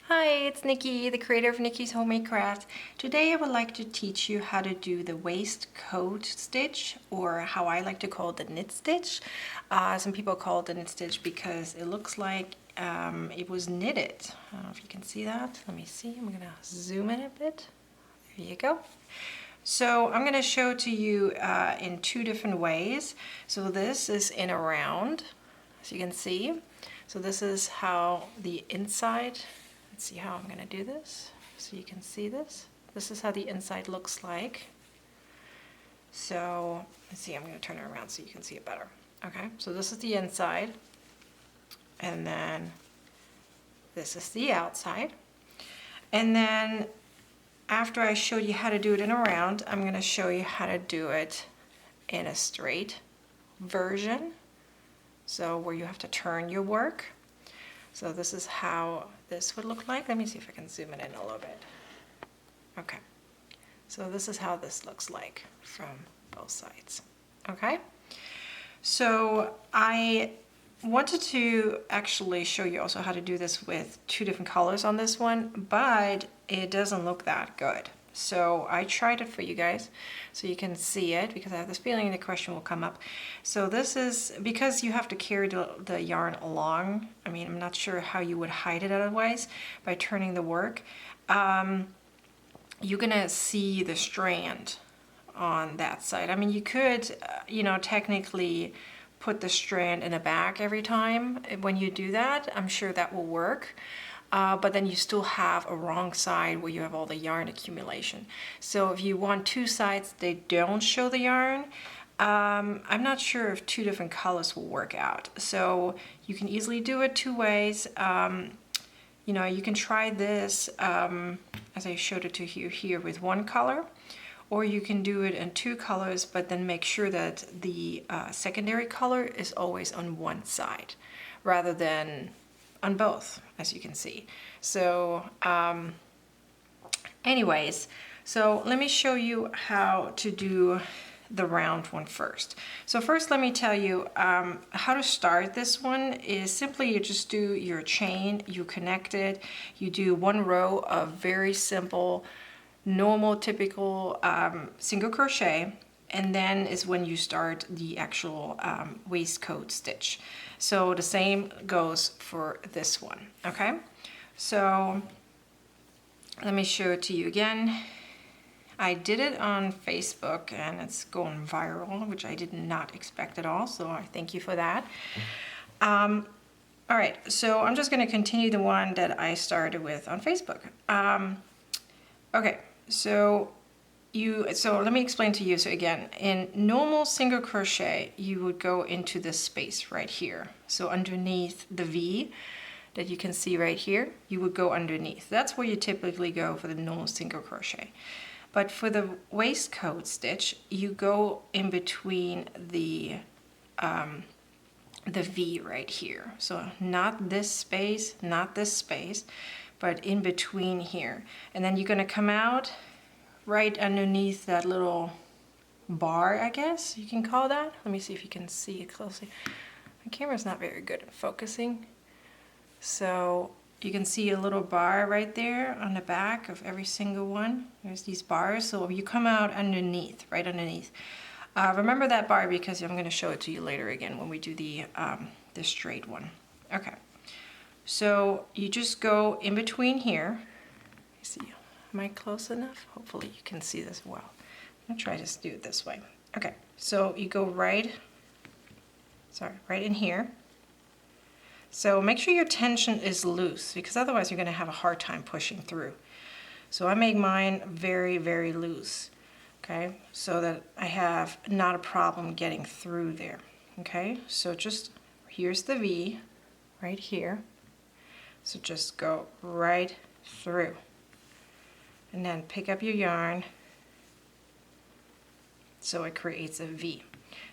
Hi, it's Nikki, the creator of Nicki's Homemade Crafts. Today I would like to teach you how to do the waistcoat stitch, or how I like to call it the knit stitch. Some people call it the knit stitch because it looks like it was knitted. I don't know if you can see that. Let me see, I'm gonna zoom in a bit. There you go. So I'm going to show it to you in two different ways. So this is in a round, as you can see. So this is how the inside, let's see how I'm going to do this so you can see this. This is how the inside looks like. So let's see, I'm going to turn it around so you can see it better. Okay, so this is the inside, and then this is the outside. And then after I showed you how to do it in a round, I'm going to show you how to do it in a straight version. So where you have to turn your work. So this is how this would look like. Let me see if I can zoom it in a little bit. Okay. So this is how this looks like from both sides. Okay. So I wanted to actually show you also how to do this with two different colors on this one, but it doesn't look that good. So I tried it for you guys so you can see it, because I have this feeling the question will come up. So this is because you have to carry the yarn along. I mean, I'm not sure how you would hide it otherwise by turning the work. You're gonna see the strand on that side. I mean, you could, technically put the strand in the back every time. When you do that, I'm sure that will work. But then you still have a wrong side where you have all the yarn accumulation. So if you want two sides, they don't show the yarn. I'm not sure if two different colors will work out. So you can easily do it two ways. You can try this, as I showed it to you here, with one color. Or you can do it in two colors, but then make sure that the secondary color is always on one side rather than on both, as you can see. So anyways, so let me show you how to do the round one first. So first, let me tell you how to start this one is simply you just do your chain, you connect it, you do one row of very simple normal typical single crochet, and then is when you start the actual waistcoat stitch. So the same goes for this one. Okay, so let me show it to you again. I did it on Facebook and it's going viral, which I did not expect at all, so I thank you for that. All right, so I'm just going to continue the one that I started with on Facebook. Okay, so let me explain to you. So again, in normal single crochet, you would go into this space right here. So underneath the V that you can see right here, you would go underneath. That's where you typically go for the normal single crochet. But for the waistcoat stitch, you go in between the V right here. So not this space, not this space, but in between here. And then you're gonna come out right underneath that little bar, I guess you can call that. Let me see if you can see it closely. My camera's not very good at focusing. So you can see a little bar right there on the back of every single one. There's these bars, so you come out underneath, right underneath. Remember that bar because I'm gonna show it to you later again when we do the straight one. Okay. So you just go in between here. You see, am I close enough? Hopefully you can see this well. I'm gonna try to do it this way. Okay, so you go right in here. So make sure your tension is loose, because otherwise you're gonna have a hard time pushing through. So I make mine very, very loose, okay? So that I have not a problem getting through there, okay? So just, here's the V right here. So just go right through and then pick up your yarn so it creates a V.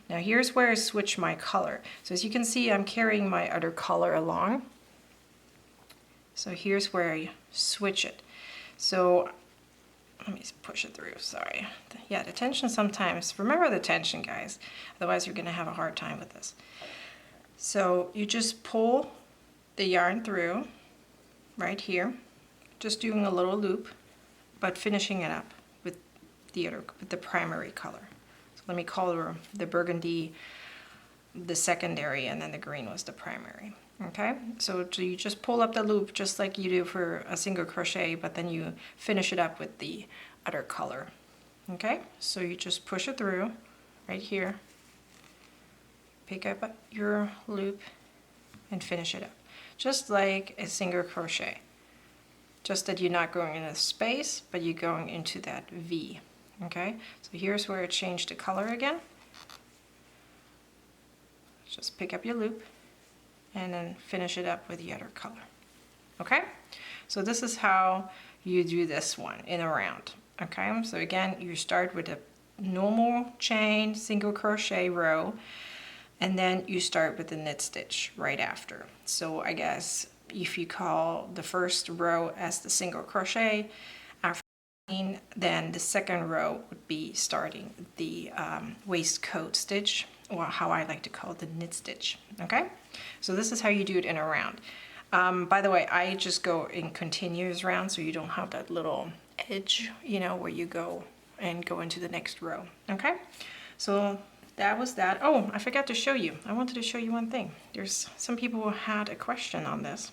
Now here's where I switch my color. So as you can see, I'm carrying my other color along. So here's where I switch it. So let me push it through, sorry. Yeah, the tension sometimes, remember the tension guys, otherwise you're gonna have a hard time with this. So you just pull the yarn through right here, just doing a little loop, but finishing it up with the primary color. So let me color the burgundy the secondary, and then the green was the primary. Okay, so you just pull up the loop just like you do for a single crochet, but then you finish it up with the other color. Okay, so you just push it through right here, pick up your loop and finish it up just like a single crochet, just that you're not going in a space but you're going into that V. Okay, so here's where it changed the color again. Just pick up your loop and then finish it up with the other color. Okay, so this is how you do this one in a round. Okay, so again, you start with a normal chain single crochet row, and then you start with the knit stitch right after. So I guess if you call the first row as the single crochet, after then the second row would be starting the waistcoat stitch, or how I like to call it, the knit stitch. Okay, so this is how you do it in a round. By the way, I just go in continuous round, so you don't have that little edge, you know, where you go into the next row. Okay, so that was that. Oh, I forgot to show you. I wanted to show you one thing. There's some people who had a question on this.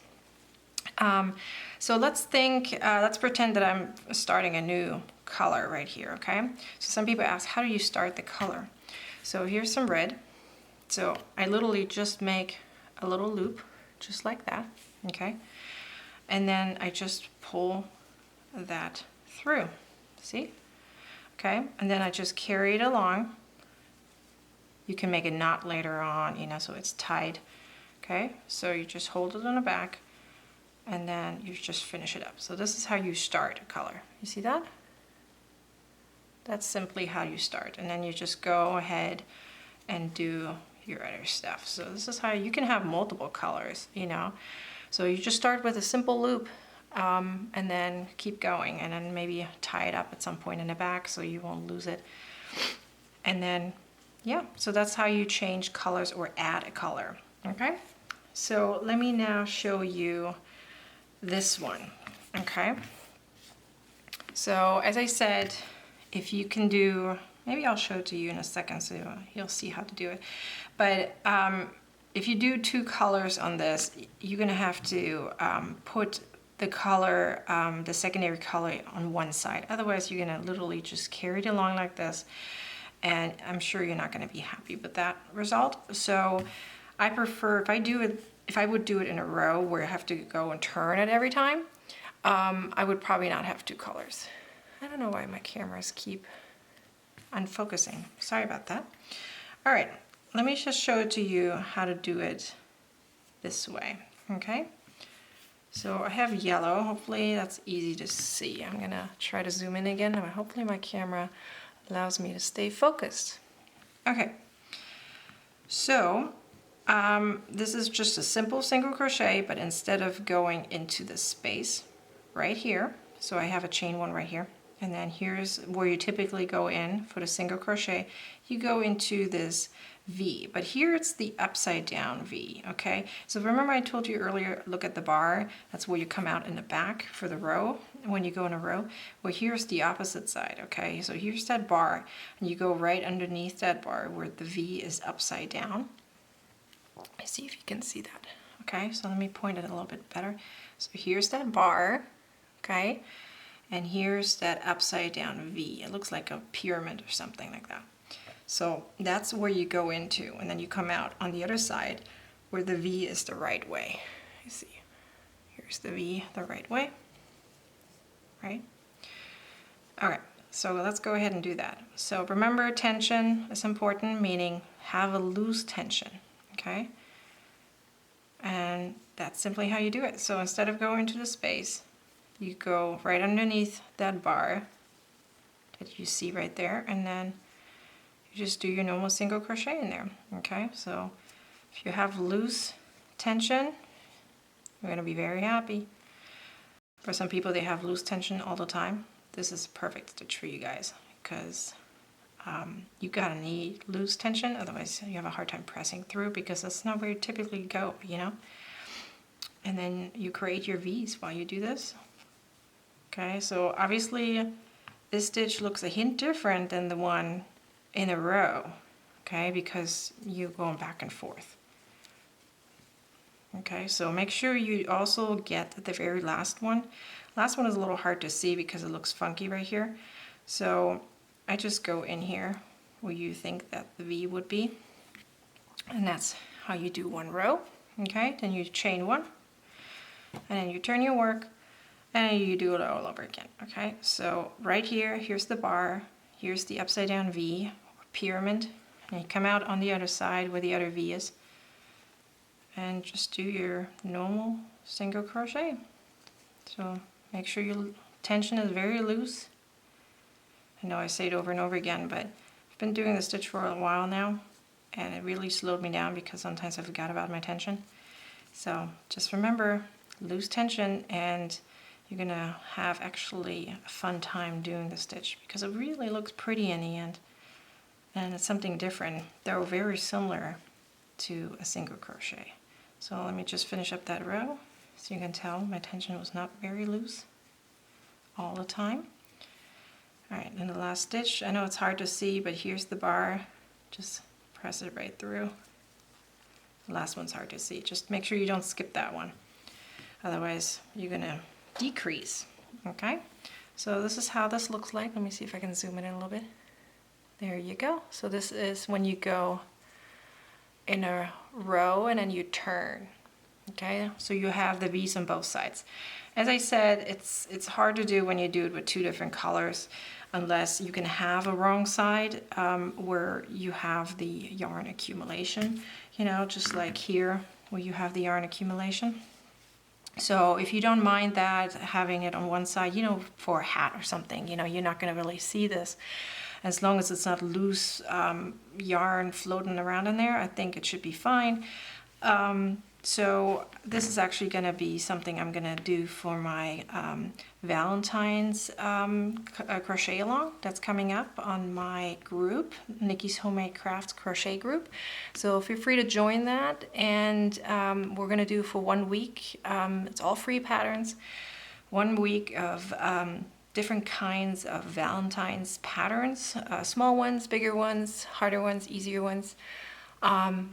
So let's pretend that I'm starting a new color right here. Okay, so some people ask, how do you start the color? So here's some red. So I literally just make a little loop, just like that, okay? And then I just pull that through, see? Okay, and then I just carry it along. You can make a knot later on, you know, so it's tied, okay? So you just hold it on the back, and then you just finish it up. So this is how you start a color. You see that? That's simply how you start, and then you just go ahead and do your other stuff. So this is how you can have multiple colors, you know. So you just start with a simple loop, and then keep going, and then maybe tie it up at some point in the back so you won't lose it. And then, yeah, so that's how you change colors or add a color. Okay, so let me now show you this one. Okay, so as I said, if you can do, maybe I'll show it to you in a second so you'll see how to do it. But if you do two colors on this, you're gonna have to put the color, the secondary color on one side. Otherwise, you're gonna literally just carry it along like this, and I'm sure you're not gonna be happy with that result. So I prefer, if I would do it in a row where I have to go and turn it every time, I would probably not have two colors. I don't know why my cameras keep unfocusing. Sorry about that. All right, let me just show it to you how to do it this way, okay? So I have yellow. Hopefully that's easy to see. I'm gonna try to zoom in again, but hopefully my camera allows me to stay focused. Okay, so this is just a simple single crochet, but instead of going into the space right here, so I have a chain one right here, and then here's where you typically go in for the single crochet. You go into this V, but here it's the upside down V, okay? So remember I told you earlier, look at the bar, that's where you come out in the back for the row, when you go in a row. Well, here's the opposite side, okay? So here's that bar, and you go right underneath that bar where the V is upside down. Let's see if you can see that. Okay, so let me point it a little bit better. So here's that bar, okay? And here's that upside down V. It looks like a pyramid or something like that. So that's where you go into, and then you come out on the other side where the V is the right way. You see, here's the V the right way, right? All right, so let's go ahead and do that. So remember, tension is important, meaning have a loose tension, okay? And that's simply how you do it. So instead of going to the space, you go right underneath that bar that you see right there, and then you just do your normal single crochet in there, okay? So if you have loose tension, you're gonna be very happy. For some people, they have loose tension all the time. This is a perfect stitch for you guys, because you gotta need loose tension, otherwise you have a hard time pressing through, because that's not where you typically go, you know? And then you create your V's while you do this. Okay, so obviously this stitch looks a hint different than the one in a row, okay, because you're going back and forth. Okay, so make sure you also get the very last one. Last one is a little hard to see because it looks funky right here. So I just go in here where you think that the V would be. And that's how you do one row. Okay, then you chain one. And then you turn your work. And you do it all over again. Okay, so right here, here's the bar. Here's the upside down V, or pyramid. And you come out on the other side where the other V is. And just do your normal single crochet. So make sure your tension is very loose. I know I say it over and over again, but I've been doing the stitch for a while now, and it really slowed me down because sometimes I forgot about my tension. So just remember, loose tension, and you're gonna have actually a fun time doing the stitch because it really looks pretty in the end. And it's something different. They're very similar to a single crochet. So let me just finish up that row. So you can tell my tension was not very loose all the time. All right, and the last stitch, I know it's hard to see, but here's the bar. Just press it right through. The last one's hard to see. Just make sure you don't skip that one. Otherwise, you're gonna decrease, okay? So this is how this looks like. Let me see if I can zoom in a little bit. There you go. So this is when you go in a row and then you turn, okay? So you have the V's on both sides. As I said, it's hard to do when you do it with two different colors unless you can have a wrong side where you have the yarn accumulation, you know, just like here where you have the yarn accumulation. So if you don't mind that, having it on one side, you know, for a hat or something, you know, you're not going to really see this. As long as it's not loose yarn floating around in there, I think it should be fine. So this is actually going to be something I'm going to do for my Valentine's crochet along that's coming up on my group, Nicki's Homemade Crafts crochet group. So feel free to join that, and we're going to do for 1 week. It's all free patterns. 1 week of different kinds of Valentine's patterns, small ones, bigger ones, harder ones, easier ones.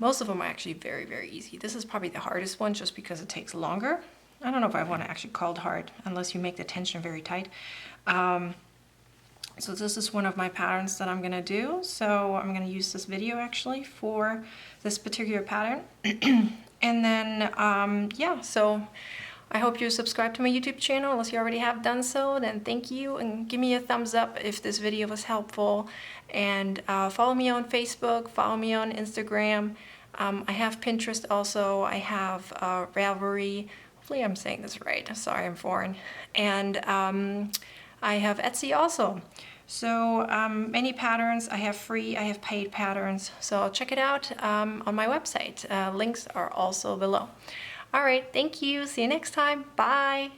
Most of them are actually very, very easy. This is probably the hardest one just because it takes longer. I don't know if I want to actually call it hard unless you make the tension very tight. So this is one of my patterns that I'm going to do. So I'm going to use this video actually for this particular pattern. And then, yeah, so I hope you subscribe to my YouTube channel unless you already have done so. Then thank you, and give me a thumbs up if this video was helpful. And follow me on Facebook, follow me on Instagram. I have Pinterest also. I have Ravelry. Hopefully I'm saying this right. Sorry, I'm foreign. And I have Etsy also. So many patterns. I have free, I have paid patterns. So check it out on my website. Links are also below. All right, thank you. See you next time. Bye.